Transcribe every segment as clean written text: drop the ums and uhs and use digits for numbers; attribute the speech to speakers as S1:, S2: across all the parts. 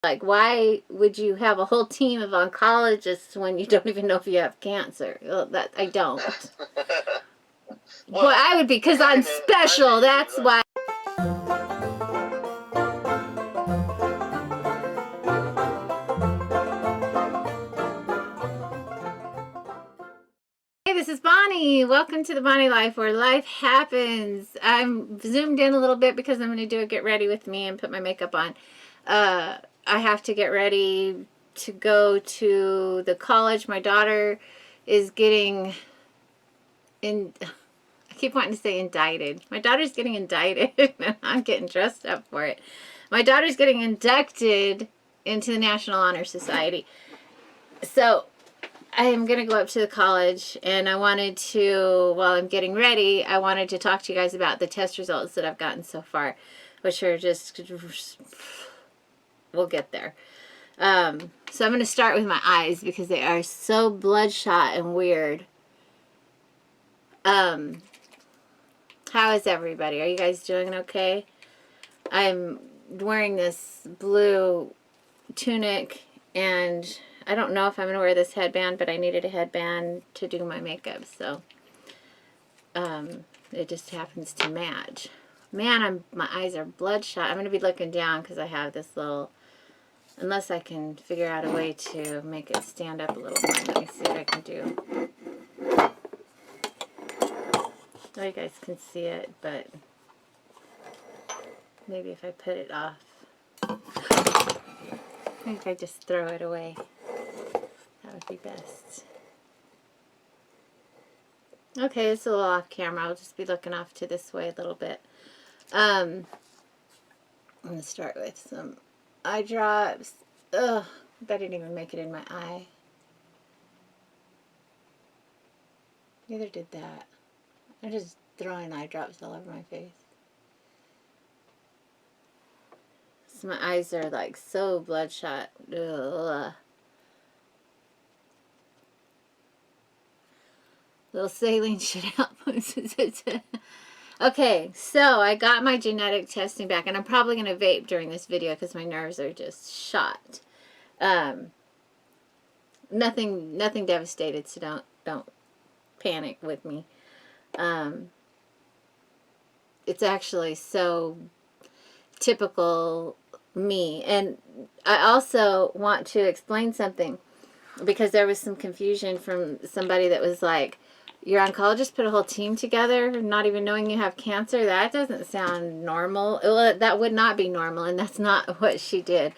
S1: Like, why would you have a whole team of oncologists when you don't even know if you have cancer? Well, that I don't. Well, I would be, because I'm special. That's why. Hey, this is Bonnie. Welcome to the Bonnie Life, where life happens. I'm zoomed in a little bit because I'm going to do a get ready with me and put my makeup on. I have to get ready to go to the college. My daughter is getting in. I keep wanting to say indicted. My daughter's getting indicted, and I'm getting dressed up for it. My daughter's getting inducted into the National Honor Society. So I am going to go up to the college, and I wanted to, while I'm getting ready, I wanted to talk to you guys about the test results that I've gotten so far, which are just, we'll get there. So I'm going to start with my eyes because they are so bloodshot and weird. How is everybody? Are you guys doing okay? I'm wearing this blue tunic, and I don't know if I'm going to wear this headband, but I needed a headband to do my makeup, so it just happens to match. Man, my eyes are bloodshot. I'm going to be looking down because I have this little, unless I can figure out a way to make it stand up a little more. Let me see what I can do. So you guys can see it, but maybe if I put it off. Maybe if I just throw it away. That would be best. Okay, it's a little off camera. I'll just be looking off to this way a little bit. I'm going to start with some eye drops. Ugh, that didn't even make it in my eye. Neither did that. I'm just throwing eye drops all over my face. So my eyes are like so bloodshot. Ugh. Little saline should help. Okay, so I got my genetic testing back, and I'm probably going to vape during this video because my nerves are just shot. Nothing devastated, so don't panic with me. It's actually so typical me. And I also want to explain something, because there was some confusion from somebody that was like, your oncologist put a whole team together not even knowing you have cancer? That doesn't sound normal. Well, that would not be normal, and that's not what she did.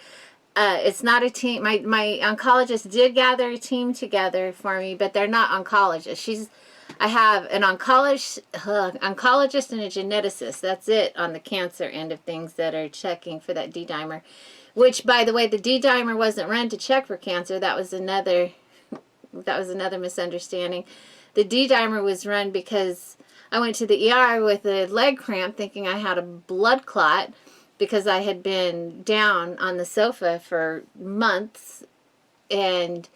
S1: It's not a team. My oncologist did gather a team together for me, but they're not oncologists. I have an oncologist and a geneticist. That's it on the cancer end of things that are checking for that D-dimer. Which, by the way, the D-dimer wasn't run to check for cancer. That was another misunderstanding. The D-dimer was run because I went to the ER with a leg cramp thinking I had a blood clot because I had been down on the sofa for months and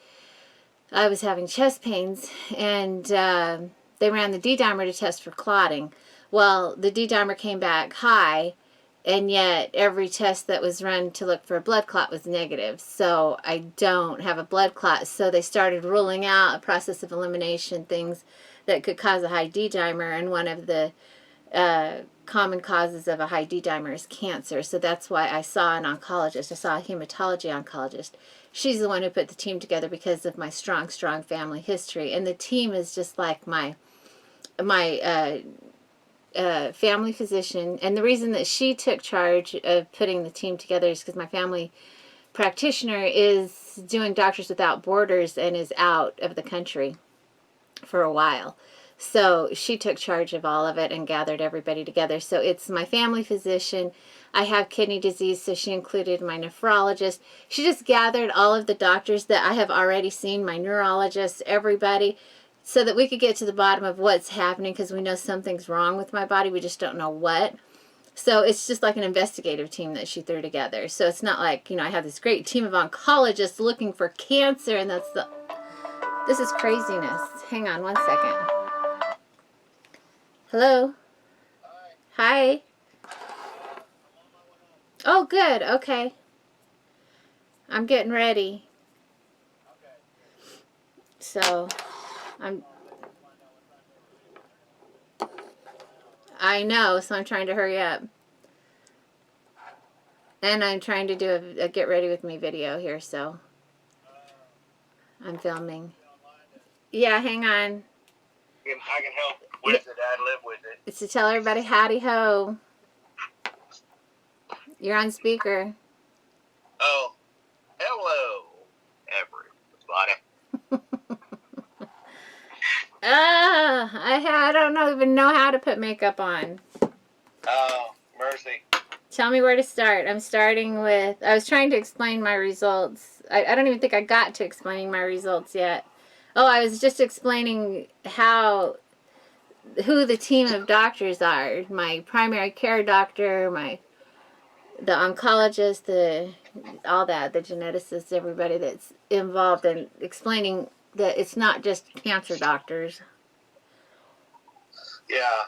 S1: I was having chest pains, and they ran the D-dimer to test for clotting. Well, the D-dimer came back high, and yet every test that was run to look for a blood clot was negative. So I don't have a blood clot. So they started ruling out a process of elimination, things that could cause a high D-dimer, and one of the common causes of a high D-dimer is cancer. So that's why I saw an oncologist. I saw a hematology oncologist. She's the one who put the team together because of my strong family history. And the team is just like my family physician. And the reason that she took charge of putting the team together is because my family practitioner is doing Doctors Without Borders and is out of the country for a while. So she took charge of all of it and gathered everybody together. So it's my family physician. I have kidney disease, so she included my nephrologist. She just gathered all of the doctors that I have already seen, my neurologist, everybody, so that we could get to the bottom of what's happening, because we know something's wrong with my body. We just don't know what. So it's just like an investigative team that she threw together. So it's not like, I have this great team of oncologists looking for cancer, and this is craziness. Hang on one second. Hello? Hi. Oh, good. Okay. I'm getting ready.
S2: Okay.
S1: So, I know, so I'm trying to hurry up. And I'm trying to do a get ready with me video here, so I'm filming. Yeah, hang on.
S2: I can help with it. I live with it.
S1: It's to tell everybody howdy ho. You're on speaker.
S2: Oh, hello, everybody.
S1: I don't even know how to put makeup on.
S2: Oh, mercy.
S1: Tell me where to start. I'm starting with, I was trying to explain my results. I don't even think I got to explaining my results yet. Oh, I was just explaining who the team of doctors are. My primary care doctor, the oncologist, all that, the geneticist, everybody that's involved in explaining that it's not just cancer doctors.
S2: Yeah.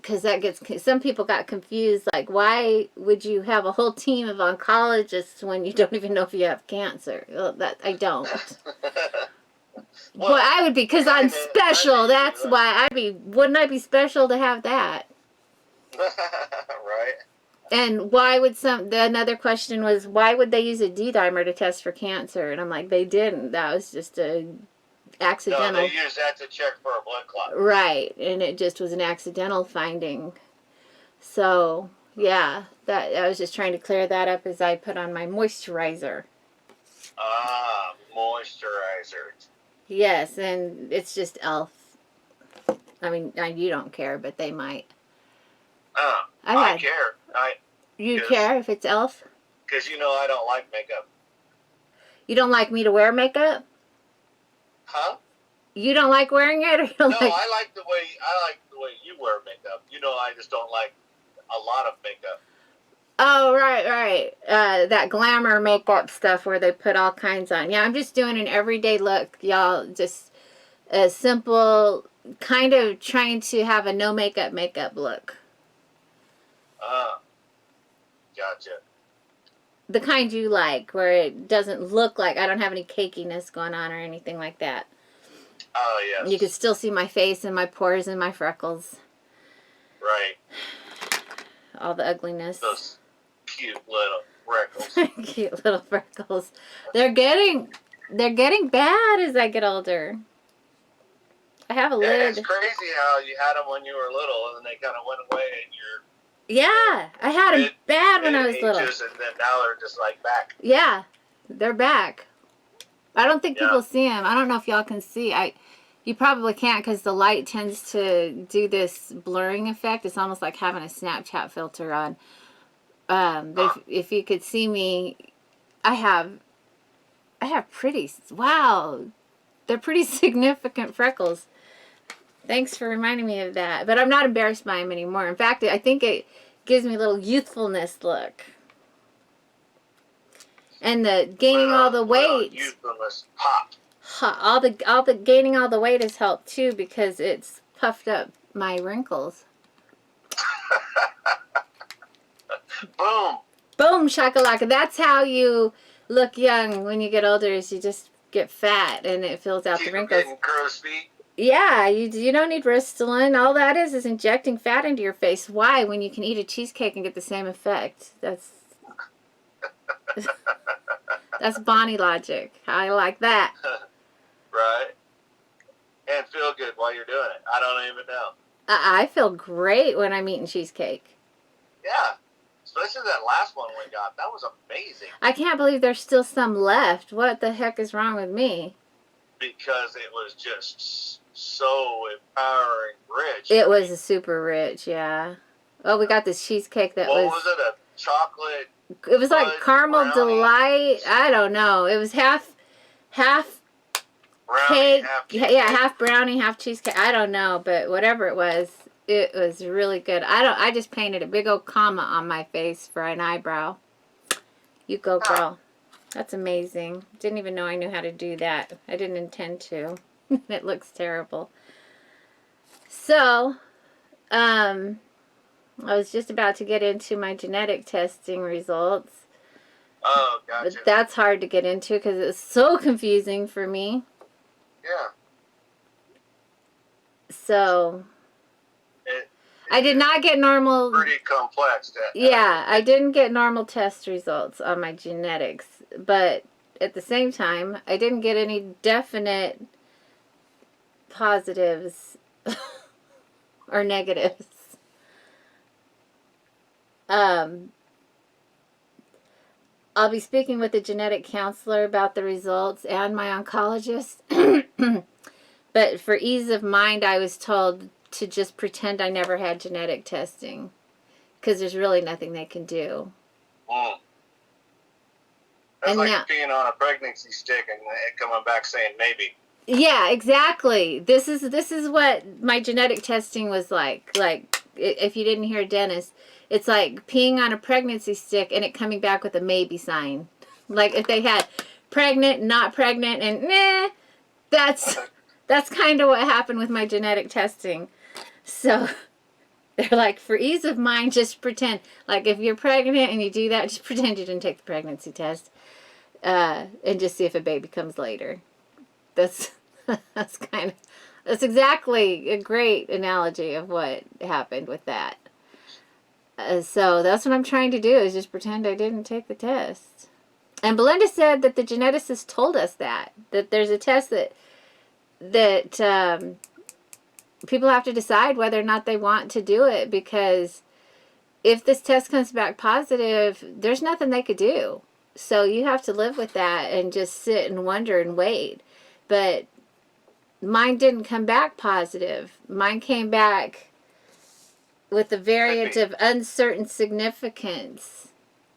S1: Because some people got confused, like, why would you have a whole team of oncologists when you don't even know if you have cancer? Well, I don't. Well, I would be, because I'm special. That's why wouldn't I be special to have that?
S2: Right.
S1: And why would another question was, why would they use a D-dimer to test for cancer? And I'm like, they didn't. That was just a accidental.
S2: No, they used that to check for a blood clot.
S1: Right, and it just was an accidental finding. So, yeah, I was just trying to clear that up as I put on my moisturizer.
S2: Ah, moisturizer.
S1: Yes, and it's just e.l.f. I mean, you don't care, but they might.
S2: I care.
S1: You care if it's e.l.f.?
S2: Because you know I don't like makeup.
S1: You don't like me to wear makeup?
S2: Huh?
S1: You don't like wearing it, or you don't
S2: No,
S1: like...
S2: I like the way you wear makeup. You know, I just don't like a lot of makeup.
S1: Oh, right. That glamour makeup stuff where they put all kinds on. Yeah, I'm just doing an everyday look, y'all. Just a simple, kind of trying to have a no makeup look.
S2: Gotcha.
S1: The kind you like, where it doesn't look like I don't have any cakiness going on or anything like that.
S2: Oh, yes.
S1: You can still see my face and my pores and my freckles.
S2: Right.
S1: All the ugliness.
S2: Those cute little freckles.
S1: Cute little freckles. They're getting bad as I get older. I have a lid.
S2: It's crazy how you had them when you were little, and then they kind of went away, and you're...
S1: Yeah, I had them bad when I was little.
S2: And then now they're just like back.
S1: Yeah, they're back. I don't think people see them. I don't know if y'all can see. You probably can't because the light tends to do this blurring effect. It's almost like having a Snapchat filter on. But if you could see me, I have pretty, wow, they're pretty significant freckles. Thanks for reminding me of that. But I'm not embarrassed by them anymore. In fact, I think it gives me a little youthfulness look. And the gaining all the weight.
S2: Youthfulness pop.
S1: All the gaining all the weight has helped too, because it's puffed up my wrinkles.
S2: Boom.
S1: Boom shakalaka. That's how you look young when you get older, is you just get fat and it fills out the wrinkles.
S2: Crow's feet.
S1: Yeah, you don't need Restylane. All that is injecting fat into your face. Why? When you can eat a cheesecake and get the same effect. That's Bonnie logic. I like that.
S2: Right. And feel good while you're doing it. I don't even know.
S1: I feel great when I'm eating cheesecake.
S2: Yeah. Especially that last one we got. That was amazing.
S1: I can't believe there's still some left. What the heck is wrong with me?
S2: Because it was just so empowering rich.
S1: It was super rich, yeah. Oh, we got this cheesecake that was...
S2: What was it? A chocolate...
S1: It was like caramel brownie delight. I don't know. It was half
S2: brownie,
S1: cake.
S2: half
S1: Half brownie, half cheesecake. I don't know, but whatever it was really good. I just painted a big old comma on my face for an eyebrow. You go, girl. That's amazing. Didn't even know I knew how to do that. I didn't intend to. It looks terrible. So, I was just about to get into my genetic testing results.
S2: Oh, gotcha.
S1: But that's hard to get into because it's so confusing for me.
S2: Yeah.
S1: So
S2: It,
S1: I did not get normal.
S2: pretty complex.
S1: Yeah, I didn't get normal test results on my genetics, but at the same time, I didn't get any definite positives or negatives. Um, I'll be speaking with a genetic counselor about the results and my oncologist. But for ease of mind, I was told to just pretend I never had genetic testing because there's really nothing they can do.
S2: Mm. That's
S1: And
S2: like
S1: now,
S2: being on a pregnancy stick and coming back saying maybe.
S1: yeah, exactly. This is what my genetic testing was like. Like, if you didn't hear Dennis, it's like peeing on a pregnancy stick and it coming back with a maybe sign. Like if they had pregnant, not pregnant, and nah, that's kind of what happened with my genetic testing. So they're like, for ease of mind, just pretend. Like if you're pregnant and you do that, just pretend you didn't take the pregnancy test, and just see if a baby comes later. That's that's exactly a great analogy of what happened with that. So that's what I'm trying to do is just pretend I didn't take the test. And Belinda said that the geneticist told us that there's a test that people have to decide whether or not they want to do it, because if this test comes back positive, there's nothing they could do. So you have to live with that and just sit and wonder and wait. But mine didn't come back positive. Mine came back with a variant of uncertain significance.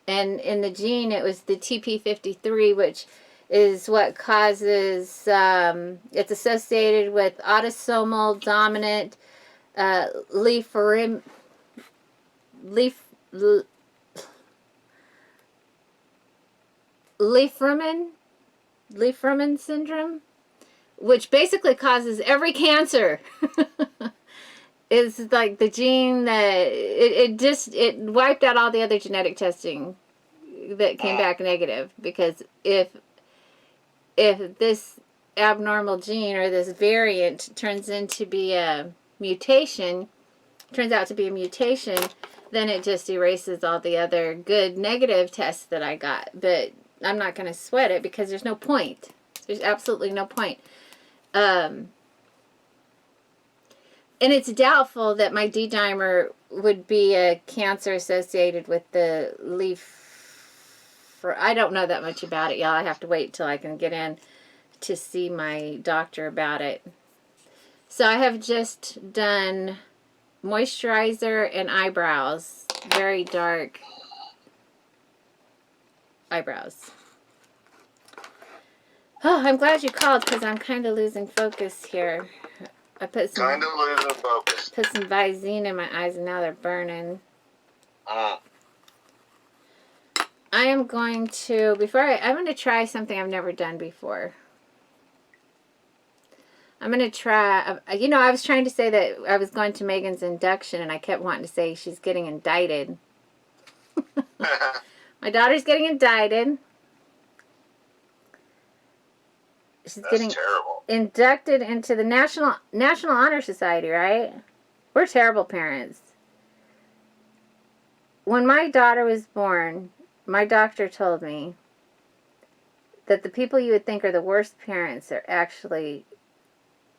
S1: And in the gene, it was the TP53, which is what causes, it's associated with autosomal dominant Leaf-Riemann syndrome, which basically causes every cancer. Is like the gene that it wiped out all the other genetic testing that came back negative, because if this abnormal gene or this variant turns out to be a mutation, then it just erases all the other good negative tests that I got. But I'm not going to sweat it because there's no point. There's absolutely no point. And it's doubtful that my D-dimer would be a cancer associated with the leaf. I don't know that much about it, y'all. I have to wait till I can get in to see my doctor about it. So I have just done moisturizer and eyebrows. Very dark eyebrows. Oh, I'm glad you called because I'm kind of losing focus here. I put some Visine in my eyes and now they're burning. I am going to, I'm going to try something I've never done before. I'm going to try, I was trying to say that I was going to Megan's induction and I kept wanting to say she's getting indicted. My daughter's getting indicted. She's getting
S2: terrible.
S1: Inducted into the National Honor Society, right? We're terrible parents. When my daughter was born, my doctor told me that the people you would think are the worst parents are actually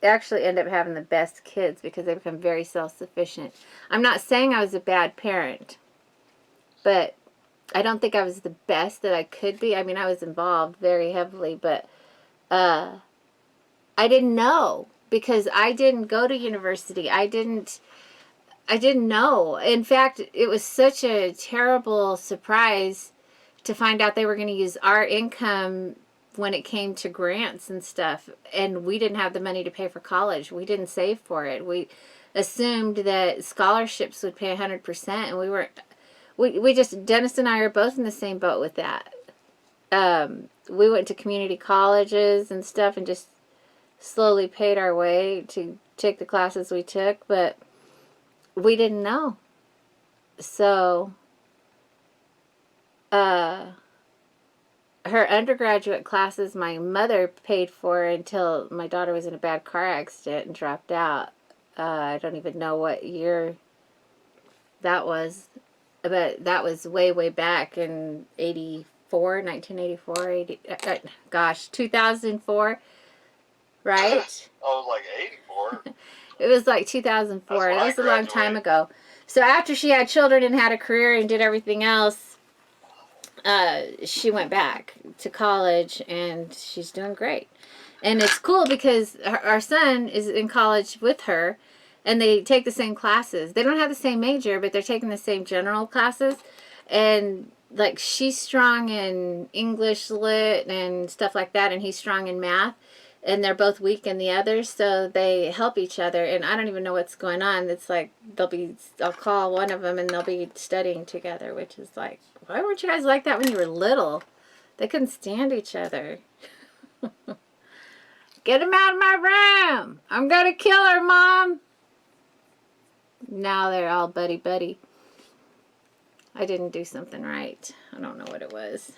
S1: end up having the best kids because they become very self-sufficient. I'm not saying I was a bad parent, but I don't think I was the best that I could be. I mean, I was involved very heavily, but I didn't know because I didn't go to university. I didn't know. In fact, it was such a terrible surprise to find out they were going to use our income when it came to grants and stuff, and we didn't have the money to pay for college. We didn't save for it. We assumed that scholarships would pay 100%, and we weren't. We just, Dennis and I are both in the same boat with that. We went to community colleges and stuff and just slowly paid our way to take the classes we took, but we didn't know. So, her undergraduate classes my mother paid for until my daughter was in a bad car accident and dropped out. I don't even know what year that was, but that was way, way back in 1984, 2004, right?
S2: I was like 84.
S1: It was like 2004.
S2: That's when
S1: That
S2: I
S1: was a long time
S2: graduated.
S1: ago. So after she had children and had a career and did everything else, she went back to college and she's doing great. And it's cool because our son is in college with her and they take the same classes. They don't have the same major, but they're taking the same general classes. And like she's strong in English lit and stuff like that, and he's strong in math. And they're both weak in the others, so they help each other. And I don't even know what's going on. It's like I'll call one of them and they'll be studying together, which is like, why weren't you guys like that when you were little? They couldn't stand each other. Get him out of my room! I'm gonna kill her, Mom! Now they're all buddy-buddy. I didn't do something right. I don't know what it was.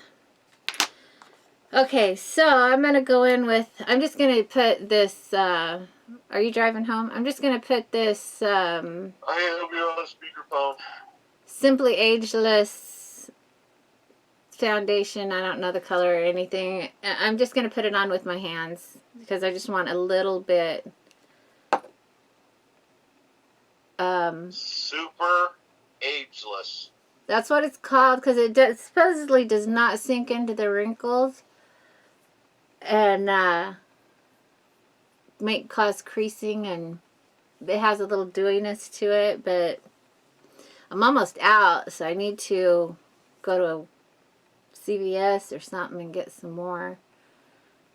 S1: Okay, so I'm going to go in with, I'm just going to put this, are you driving home? I'm just going to put this,
S2: I am, you're on speakerphone.
S1: Simply Ageless foundation. I don't know the color or anything. I'm just going to put it on with my hands because I just want a little bit.
S2: Super Ageless.
S1: That's what it's called because it supposedly does not sink into the wrinkles and cause creasing, and it has a little dewiness to it, but I'm almost out, so I need to go to a CVS or something and get some more.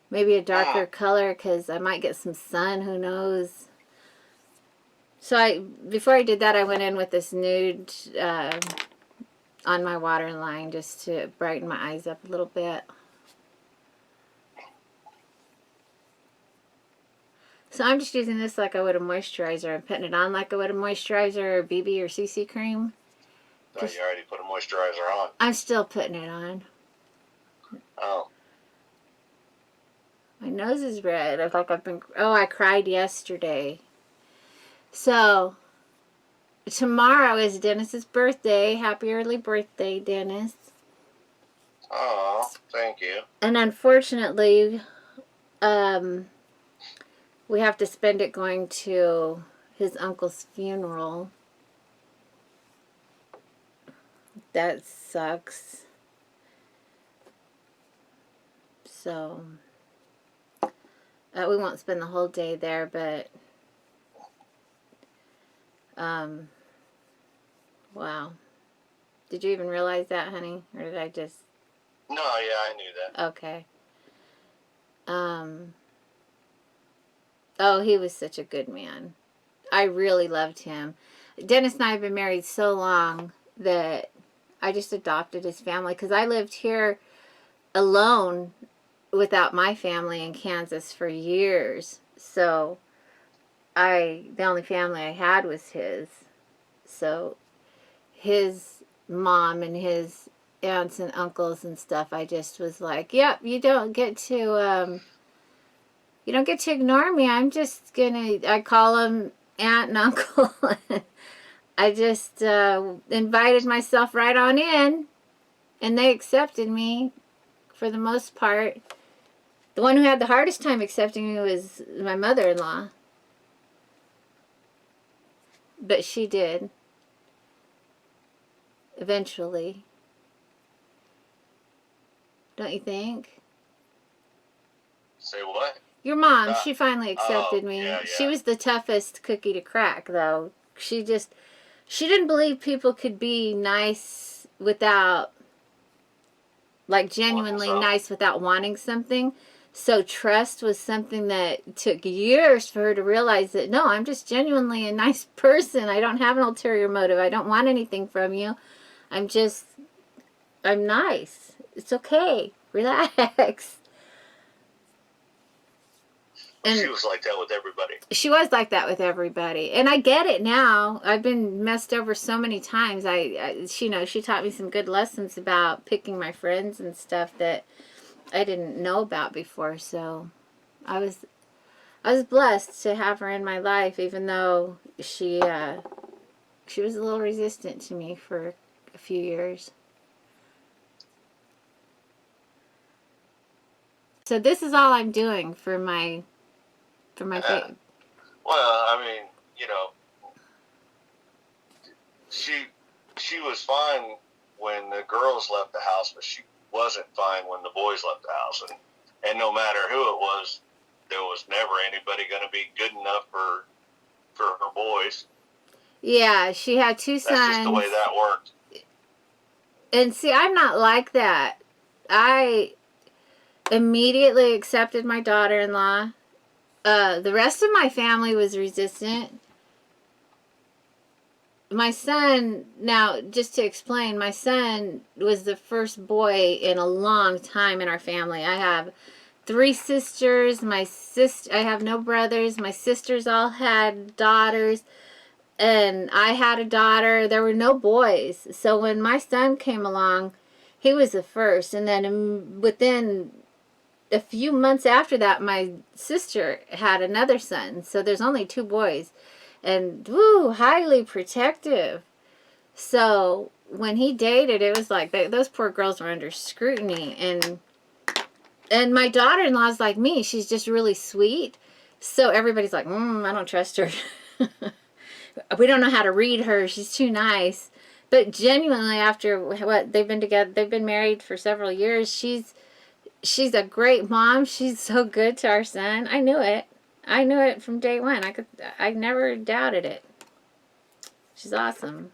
S1: Maybe a darker color because I might get some sun, who knows. So before I did that, I went in with this nude on my waterline just to brighten my eyes up a little bit. So I'm just using this like I would a moisturizer. I'm putting it on like I would a moisturizer or BB or CC cream.
S2: No, you already put a moisturizer on.
S1: I'm still putting it on.
S2: Oh.
S1: My nose is red. I cried yesterday. So, tomorrow is Dennis's birthday. Happy early birthday, Dennis.
S2: Oh, thank you.
S1: And unfortunately, we have to spend it going to his uncle's funeral. That sucks. So, we won't spend the whole day there, but, wow. Did you even realize that, honey? Or did I just...
S2: No, yeah, I knew that.
S1: Okay. Oh, he was such a good man. I really loved him. Dennis and I have been married so long that I just adopted his family because I lived here alone without my family in Kansas for years. So the only family I had was his. So his mom and his aunts and uncles and stuff, I just was like, yep, you don't get to ignore me. I'm just I call them aunt and uncle. I just invited myself right on in, and they accepted me for the most part. The one who had the hardest time accepting me was my mother-in-law. But she did. Eventually. Don't you think?
S2: Say what?
S1: Your mom, she finally accepted me.
S2: Yeah.
S1: She was the toughest cookie to crack, though. She didn't believe people could be nice without, like, genuinely nice without wanting something. So trust was something that took years for her to realize that, no, I'm just genuinely a nice person. I don't have an ulterior motive. I don't want anything from you. I'm nice. It's okay. Relax.
S2: And she was like that with everybody.
S1: She was like that with everybody. And I get it now. I've been messed over so many times. She taught me some good lessons about picking my friends and stuff that I didn't know about before. So I was blessed to have her in my life, even though she was a little resistant to me for a few years. So this is all I'm doing for my faith.
S2: Well, I mean, you know, she was fine when the girls left the house, but she wasn't fine when the boys left the house. And no matter who it was, there was never anybody going to be good enough for her boys.
S1: Yeah, she had two sons.
S2: That's just the way that worked.
S1: And see, I'm not like that. I immediately accepted my daughter-in-law. The rest of my family was resistant. My son, now, just to explain, my son was the first boy in a long time in our family. I have 3 sisters. I have no brothers. My sisters all had daughters. And I had a daughter. There were no boys. So when my son came along, he was the first. And then within a few months after that, my sister had another son. So there's only 2 boys. And, woo, highly protective. So when he dated, it was like those poor girls were under scrutiny. And my daughter-in-law's like me. She's just really sweet. So everybody's like, I don't trust her. We don't know how to read her. She's too nice. But genuinely, after what they've been together, they've been married for several years. She's a great mom. She's so good to our son. I knew it. I knew it from day one. I never doubted it. She's awesome.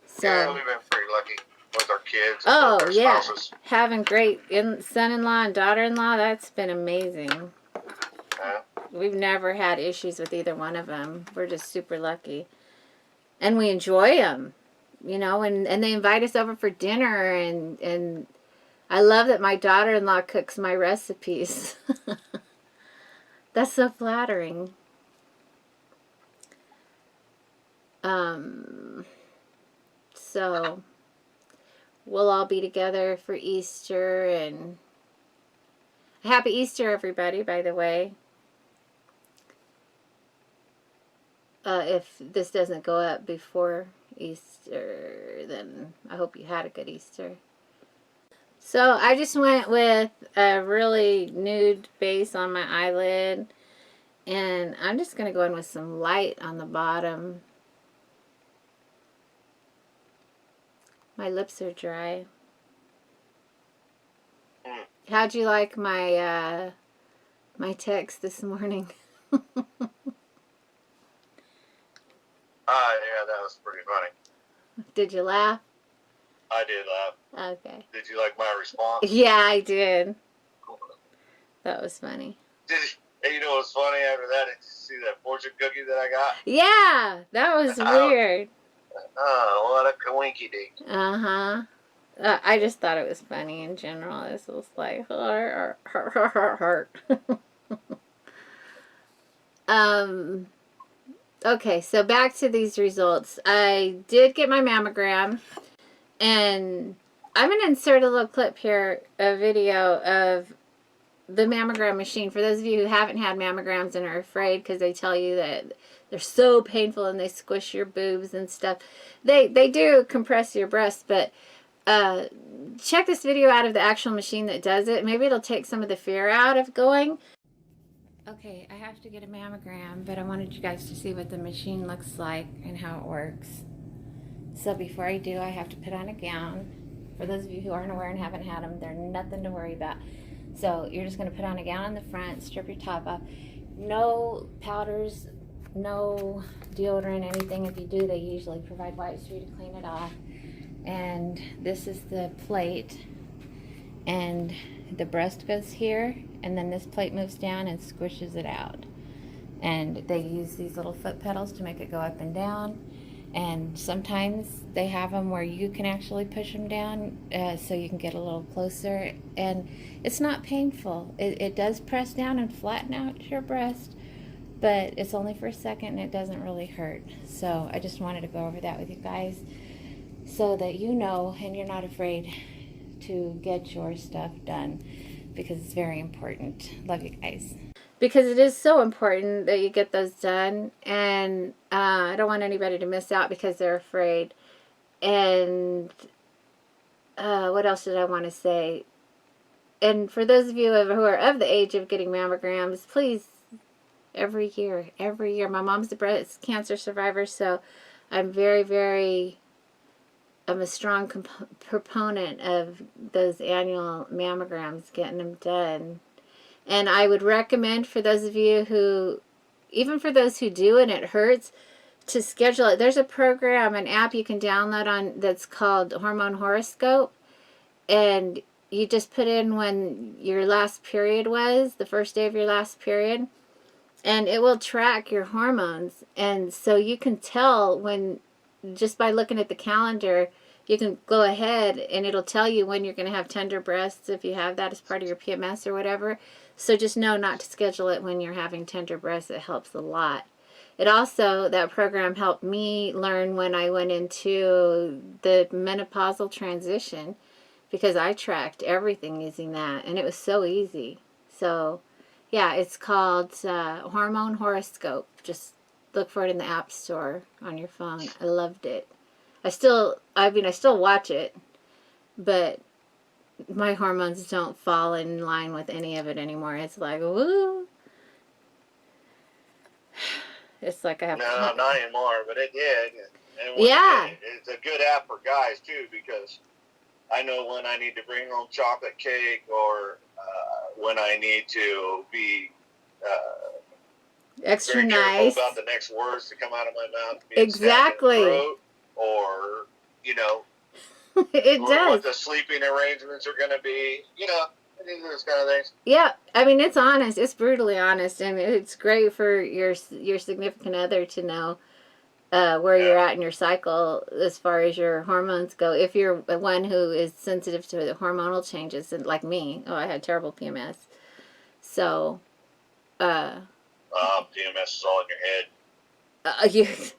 S1: So,
S2: yeah, we've been pretty lucky with our kids. And
S1: oh
S2: our
S1: yeah,
S2: spouses.
S1: having great son-in-law and daughter-in-law, that's been amazing.
S2: Yeah.
S1: We've never had issues with either one of them. We're just super lucky. And we enjoy them, you know, and they invite us over for dinner, and I love that my daughter-in-law cooks my recipes. That's so flattering. So we'll all be together for Easter, and happy Easter, everybody, by the way. If this doesn't go up before Easter, then I hope you had a good Easter. So I just went with a really nude base on my eyelid, and I'm just going to go in with some light on the bottom. My lips are dry. How'd you like my my text this morning?
S2: Yeah, that was pretty funny.
S1: Did you laugh?
S2: I did laugh.
S1: Okay.
S2: Did you like my response?
S1: Yeah, I did. That was funny.
S2: And you know what's funny after that? Did you see that fortune cookie that I got?
S1: Yeah, that was weird.
S2: Oh, what a coinky dink.
S1: Uh-huh. I just thought it was funny in general. This was like, heart. Okay, so back to these results. I did get my mammogram, and I'm going to insert a little clip here, a video of the mammogram machine. For those of you who haven't had mammograms and are afraid because they tell you that they're so painful and they squish your boobs and stuff. They do compress your breasts, but check this video out of the actual machine that does it. Maybe it'll take some of the fear out of going. Okay, I have to get a mammogram, but I wanted you guys to see what the machine looks like and how it works. So before I do, I have to put on a gown. For those of you who aren't aware and haven't had them, they're nothing to worry about. So you're just going to put on a gown on the front, strip your top off. No powders, no deodorant, anything. If you do, they usually provide wipes for you to clean it off. And this is the plate. And the breast goes here, and then this plate moves down and squishes it out. And they use these little foot pedals to make it go up and down. And sometimes they have them where you can actually push them down so you can get a little closer. And it's not painful. It does press down and flatten out your breast, but it's only for a second and it doesn't really hurt. So I just wanted to go over that with you guys so that you know and you're not afraid to get your stuff done because it's very important. Love you guys. Because it is so important that you get those done. And I don't want anybody to miss out because they're afraid. And what else did I want to say? And for those of you who are of the age of getting mammograms, please, every year. My mom's a breast cancer survivor, so I'm I'm a strong proponent of those annual mammograms, getting them done. And I would recommend for those of you who, even for those who do and it hurts, to schedule it. There's a program, an app you can download on that's called Hormone Horoscope, and you just put in when your last period was, the first day of your last period, and it will track your hormones. And so you can tell when, just by looking at the calendar, you can go ahead and it'll tell you when you're going to have tender breasts if you have that as part of your PMS or whatever. So just know not to schedule it when you're having tender breasts. It helps a lot. It also, that program helped me learn when I went into the menopausal transition, because I tracked everything using that, and it was so easy. So, yeah, it's called Hormone Horoscope. Just look for it in the App Store on your phone. I loved it. I still watch it, but my hormones don't fall in line with any of it anymore. It's like, woo. It's like I have...
S2: No, not anymore, but it did. And
S1: yeah.
S2: It's a good app for guys, too, because I know when I need to bring home chocolate cake, or when I need to be
S1: extra
S2: very
S1: nice
S2: careful about the next words to come out of my mouth.
S1: Exactly.
S2: Throat, or,
S1: it does.
S2: What the sleeping arrangements are going to be, those kind of things.
S1: Yeah, I mean, it's honest. It's brutally honest, and it's great for your significant other to know where you're at in your cycle as far as your hormones go. If you're one who is sensitive to the hormonal changes, and like me, I had terrible PMS. So,
S2: PMS is all in your head.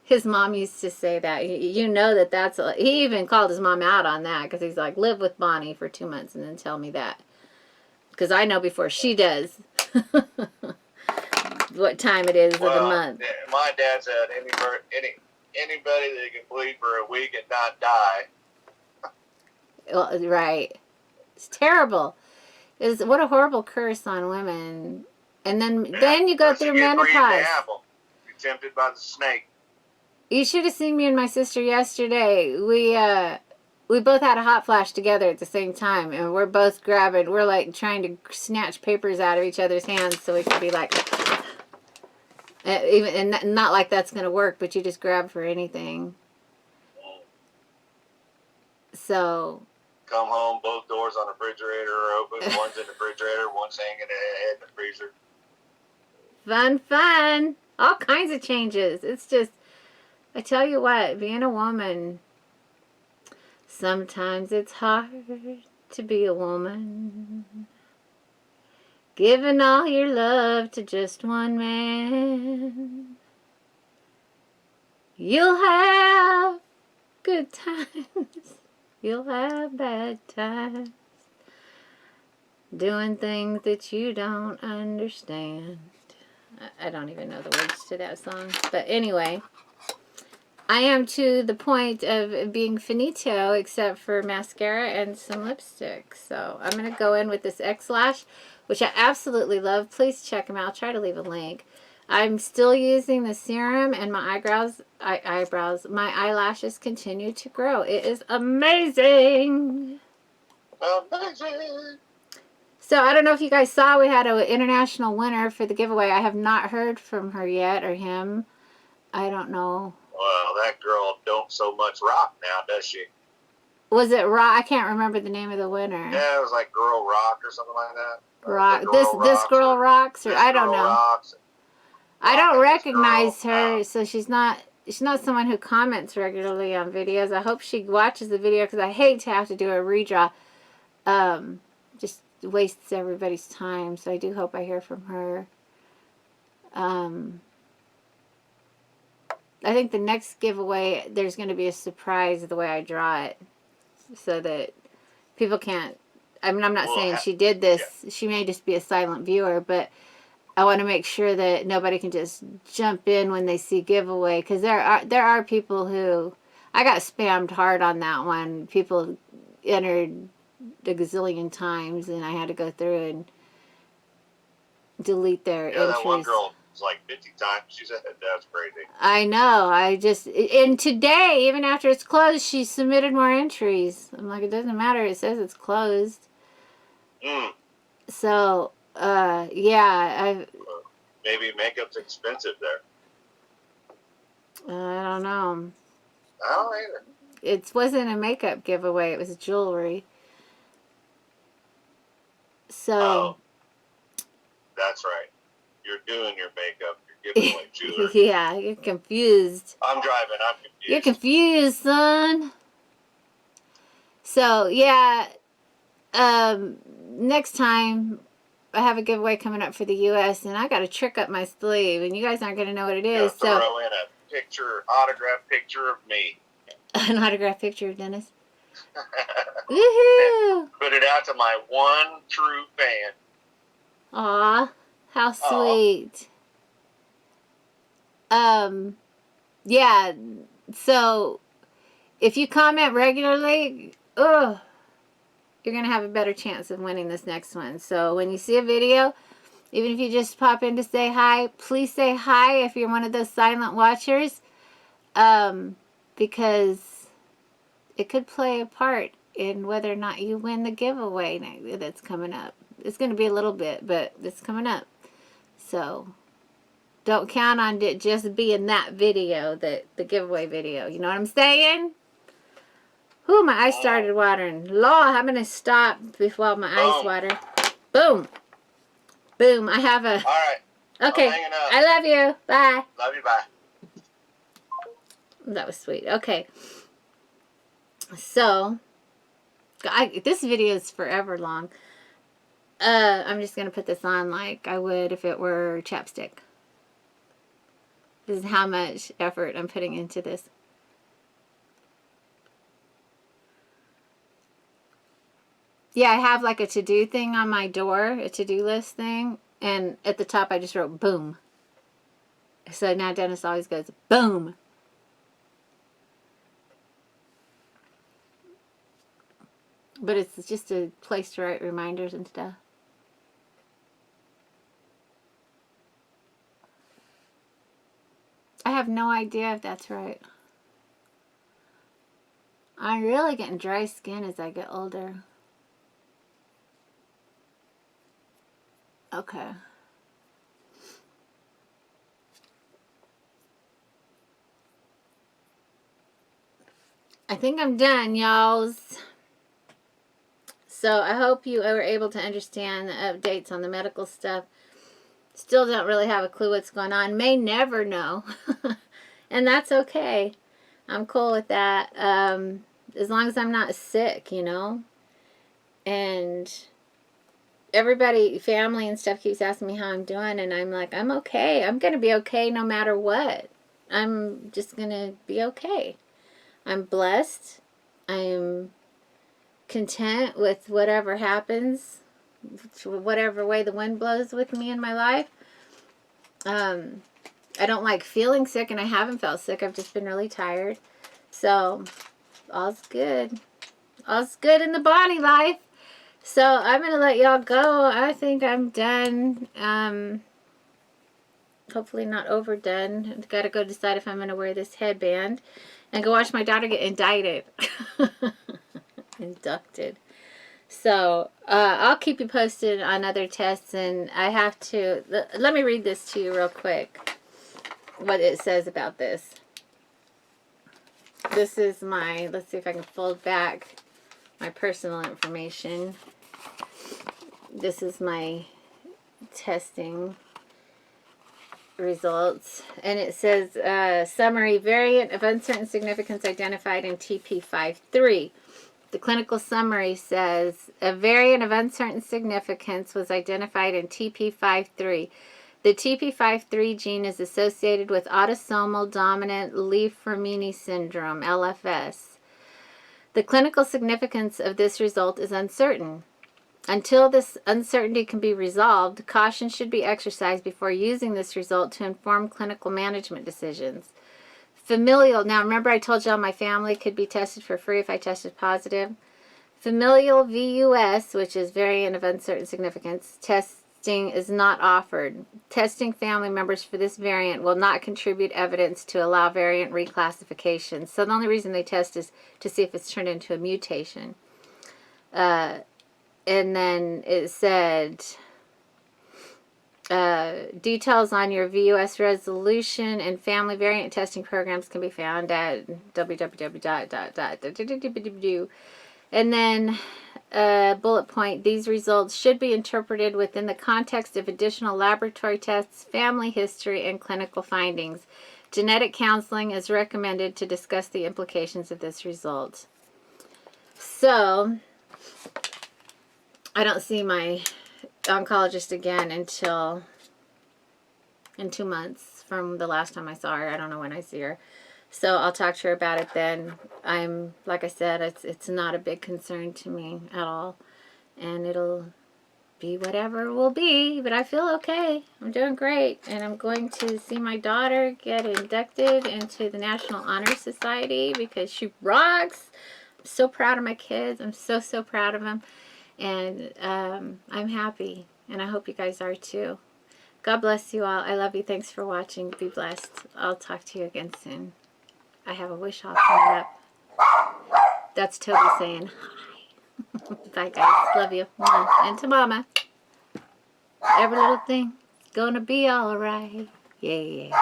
S1: His mom used to say that. He even called his mom out on that, because he's like, live with Bonnie for 2 months and then tell me that. Because I know before she does what time it is of the month.
S2: My dad said anybody that can bleed for a week and not die.
S1: Well, right. It's terrible. What a horrible curse on women. And then you go through menopause.
S2: You're tempted by the snake.
S1: You should have seen me and my sister yesterday. We both had a hot flash together at the same time, and we're both we're like trying to snatch papers out of each other's hands so we could be like, and not like that's going to work, but you just grab for anything. So.
S2: Come home, both doors on the refrigerator are open. One's in the refrigerator, one's hanging in the freezer.
S1: Fun. All kinds of changes. It's just, I tell you what, being a woman, sometimes it's hard to be a woman. Giving all your love to just one man. You'll have good times. You'll have bad times. Doing things that you don't understand. I don't even know the words to that song. But anyway, I am to the point of being finito, except for mascara and some lipstick. So I'm going to go in with this X-Lash, which I absolutely love. Please check them out. I'll try to leave a link. I'm still using the serum, and my my eyelashes continue to grow. It is amazing.
S2: Amazing.
S1: So I don't know if you guys saw, we had an international winner for the giveaway. I have not heard from her yet, or him. I don't know.
S2: Well, that girl don't so much rock now, does she?
S1: Was it Rock? I can't remember the name of the winner.
S2: Yeah, it was like Girl Rock or something like that.
S1: Rock. This girl rocks, or I don't know. I don't recognize her, so she's not someone who comments regularly on videos. I hope she watches the video, because I hate to have to do a redraw. Just wastes everybody's time. So I do hope I hear from her. I think the next giveaway, there's going to be a surprise the way I draw it, so that people can't. I mean, I'm not
S2: We'll
S1: saying she did this.
S2: yeah.
S1: She may just be a silent viewer, but I want to make sure that nobody can just jump in when they see giveaway, because there are people who, I got spammed hard on that one. People entered a gazillion times, and I had to go through and delete their
S2: Yeah,
S1: entries.
S2: that one girl was like 50 times. She said that's crazy.
S1: I know. And today, even after it's closed, she submitted more entries. I'm like, it doesn't matter. It says it's closed.
S2: Mm.
S1: So, yeah,
S2: Maybe makeup's expensive there.
S1: I don't know.
S2: I don't either.
S1: It wasn't a makeup giveaway. It was jewelry. So.
S2: Oh, that's right. You're doing your makeup. You're giving away jewelry.
S1: Yeah, you're confused.
S2: I'm driving. I'm confused.
S1: You're confused, son. So, yeah, next time I have a giveaway coming up for the U.S., and I got a trick up my sleeve, and you guys aren't going to know what it is.
S2: So throw in a picture, autographed picture of me.
S1: An autographed picture of Dennis. Woohoo!
S2: Put it out to my one true fan.
S1: Aw, how sweet. Yeah, so if you comment regularly, you're going to have a better chance of winning this next one. So when you see a video, even if you just pop in to say hi, please say hi if you're one of those silent watchers, because it could play a part in whether or not you win the giveaway that's coming up. It's going to be a little bit, but it's coming up. So don't count on it just being that video, the giveaway video. You know what I'm saying? Ooh, my eyes started watering. Lord, I'm going to stop before my eyes water. Boom. Boom. I have a...
S2: All right.
S1: Okay.
S2: I'm hanging up.
S1: I love you. Bye.
S2: Love you. Bye.
S1: That was sweet. Okay. So, this video is forever long. I'm just going to put this on like I would if it were chapstick. This is how much effort I'm putting into this. Yeah, I have like a to-do thing on my door, a to-do list thing, and at the top I just wrote boom. So now Dennis always goes boom. But it's just a place to write reminders and stuff. I have no idea if that's right. I'm really getting dry skin as I get older. Okay. I think I'm done, y'alls. So I hope you were able to understand the updates on the medical stuff. Still don't really have a clue what's going on. May never know. And that's okay. I'm cool with that. As long as I'm not sick, you know. And everybody, family and stuff keeps asking me how I'm doing. And I'm like, I'm okay. I'm going to be okay no matter what. I'm just going to be okay. I'm blessed. I'm content with whatever happens, whatever way the wind blows with me in my life. I don't like feeling sick, and I haven't felt sick. I've just been really tired. So, all's good. All's good in the Bonnie life. So, I'm going to let y'all go. I think I'm done. Hopefully not overdone. I've got to go decide if I'm going to wear this headband and go watch my daughter get indicted. Inducted. So, I'll keep you posted on other tests, and I have to... Let me read this to you real quick, what it says about this. This is my... Let's see if I can fold back my personal information. This is my testing results, and it says summary: variant of uncertain significance identified in TP53. The clinical summary says a variant of uncertain significance was identified in TP53. The TP53 gene is associated with autosomal dominant Li-Fraumeni syndrome, LFS. The clinical significance of this result is uncertain. Until this uncertainty can be resolved, caution should be exercised before using this result to inform clinical management decisions. Familial, now remember I told y'all my family could be tested for free if I tested positive. Familial VUS, which is variant of uncertain significance, testing is not offered. Testing family members for this variant will not contribute evidence to allow variant reclassification. So the only reason they test is to see if it's turned into a mutation. And then it said, details on your VUS resolution and family variant testing programs can be found at www. And then bullet point, these results should be interpreted within the context of additional laboratory tests, family history, and clinical findings. Genetic counseling is recommended to discuss the implications of this result. So, I don't see my oncologist again until in 2 months from the last time I saw her. I don't know when I see her. So I'll talk to her about it then. I'm, like I said, it's not a big concern to me at all. And it'll be whatever it will be. But I feel okay. I'm doing great. And I'm going to see my daughter get inducted into the National Honor Society because she rocks. I'm so proud of my kids. I'm so, so proud of them. And I'm happy. And I hope you guys are too. God bless you all. I love you. Thanks for watching. Be blessed. I'll talk to you again soon. I have a wish off coming up. That's Toby saying hi. Bye, guys. Love you. And to Mama. Every little thing is gonna be alright. Yeah.